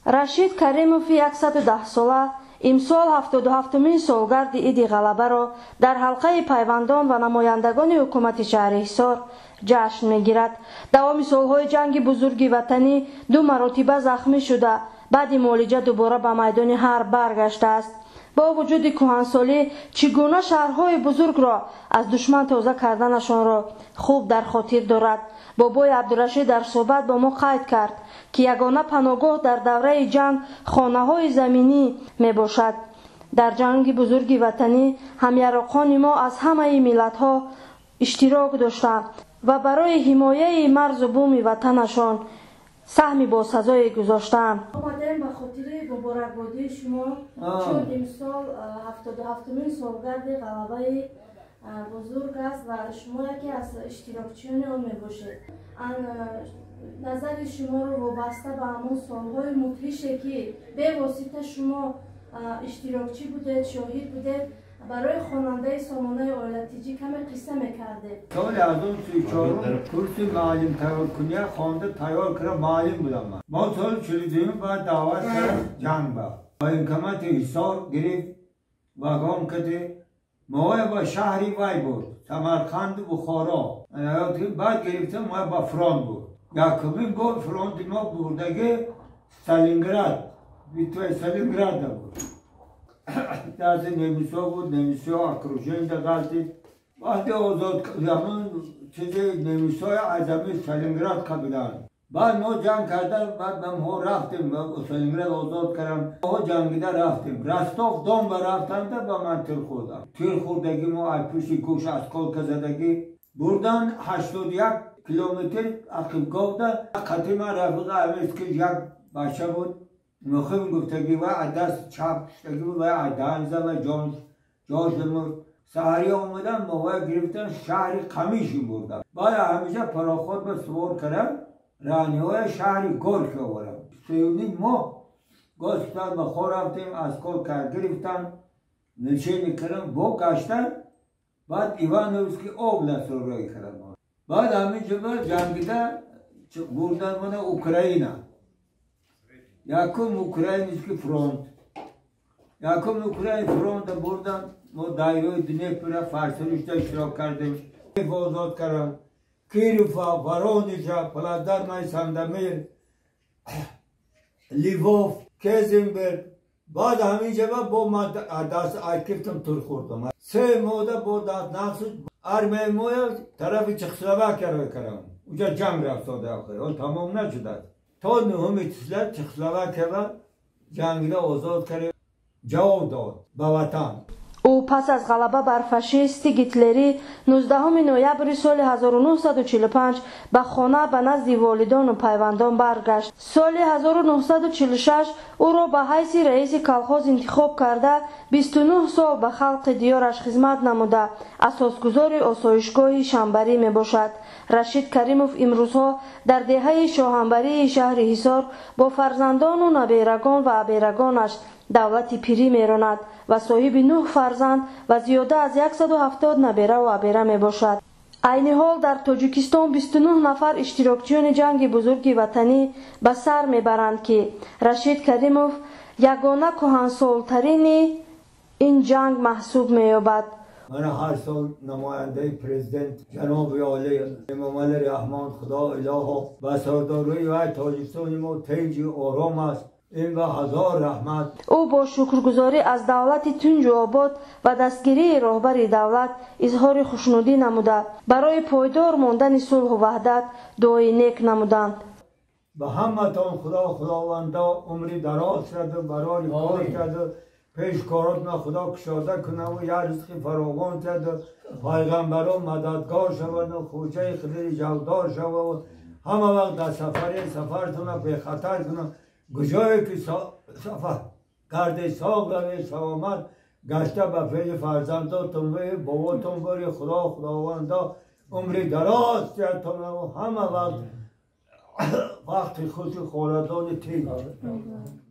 Рашид Каримов 110 сола имсол 77-мин солгарди иди ғалабаро дар ҳалқаи пайвандон ва намояндагони ҳукумати шаҳри Ҳисор ҷашн мегирад. давоми солҳои ҷанги бузурги ватанӣ 2 маротиба захмӣ шуда баъди муолиҷа дубора ба майдони ҳарб баргаштааст. бо вуҷуди кӯҳансолӣ чӣ гуна шаҳрҳои бузургро аз душман тоза карданашонро хуб дар хотир дорад. бобои Абдурашид дар суҳбат бо мо қайд кард ки ягона паноҳгоҳ дар давраи ҷанг хонаҳои заминӣ мебошад. дар ҷанги бузурги ватанӣ ҳамяроқони мо аз ҳамаи миллатҳо иштирок доштанд ва барои ҳимояи марзу буми ватанашон саҳми босазое гузоштанд. омадем ба хотири муборакбодии шумо, чун имсол 77-мин солгарди ғалабаи бузург аст ва шумо яке аз иштирокчиёни он мебошед. назари шуморо вобаста ба ҳамон солҳои мудҳише ки бевосита шумо иштирокчӣ будед, шоҳид будед, барои хонандаи сомонаи оилатиҷӣ каме қисса мекардед. соли 2034 курси маълим тайёркунӣ хонда тайёр кара маълим будам. мо соли 42 баъд даъват кардам ҷанг ба военкомати Ҳисор гирифт вагон кади моя ба шаҳри вай буд Самарқанду Бухоро. баъд гирифтам моя ба фронт буд. якумин бор фронти мо бурдаги Сталинград, битваи Сталинград буд. даст немисо буд, немисо окруженда гардид. баъди озод замон чизи немисои азами Сталинград кабиданд. баъд мо ҷанг кардем, баъд мо рафтем Сталинград озод кардем. мо ҷангида рафтем. Ростов Дон ба рафтанда ба ман тир хӯрдам. Тир хӯрдаги мо аз пушти гӯш осколка задаги бурдан 81 километр ақиб говда қати ман рафиқа амест ки як бача буд. мухим гуфтаги ва даст чап штаги ва аданза ва ҷош мурд. саҳари омадам моҳоя гирифтан шаҳри Қамиши бурдам. баъд ҳамеша пароход ба сувор кардам раъниҳои шаҳри Горки овардам. 3 моҳ гостан ба хор рафтем, осколка гирифтан, лечение кардам, богаштан. баъд Ивановский областро рой кардам. баъд ҳаминҷо ҷангида бурдан мана Украина. якум украинский фронт. якум украин фронта бурдан мо дарёи Днепра фарсуришда иштирок кардем. озод кардам. Кирова, Воронежа, Плацдармай Сандомир, Львов, Кезенберг. баъд ҳаминҷа бо ман даст акифтам тур хӯрдам. 3 моҳда бо даст нақсуд армияи моя тарафи Чехословакия рой кардам. уҷа ҷанг рафт сода охир. он тамом нашудааст. то 9 тислар Чехословакия ва ҷангида озод кардем. ҷавоб дод ба ватан. ӯ пас аз ғалаба бар фашисти гитлерӣ 19 ноябри соли 1945 ба хона ба назди волидону пайвандон баргашт. соли 1946 ӯро ба ҳайси раиси колхоз интихоб карда 29 сол ба халқи диёраш хизмат намуда асосгузори осоишгоҳи шамбарӣ мебошад. Рашид Каримов имрӯзҳо дар деҳаи шоҳанбарии шаҳри Ҳисор бо фарзандону наберагон ва аберагонаш давлати пирӣ меронад ва соҳиби 9 фарзанд ва зиёда аз 170 набераву абера мебошад. айни ҳол дар Тоҷикистон 29 нафар иштирокчиёни ҷанги бузурги ватанӣ ба сар мебаранд ки Рашид Каримов ягона кӯҳансолтарини ин ҷанг маҳсуб меёбад. ман ҳар сол намояндаи президент ҷаноби оли Эмомалӣ Раҳмон худо илоҳо ба сардории вай Тоҷикистони мо тинҷу ором аст. ин ба ҳазор раҳмат. ӯ бо шукргузорӣ аз давлати тинҷу обод ва дастгирии роҳбари давлат изҳори хушнудӣ намуда барои пойдор мондани сулҳу ваҳдат дуои нек намуданд. ба ҳаматон худовандо умри дароз карду барори кор карду пешкоротна худо кушода кунаву я ризқи фаровон карду пайғамбарон мададгор шаваду хӯҷаи хидри ҷавдор шаваду ҳама вақт дар сафартона бехатар кунав. гуҷое ки сафар карде соғ равед саломат гашта ба фейли фарзандотон ве боботон бори худовандо умри дароз кардтонаву ҳама вақт вақти худи холадони тинҷ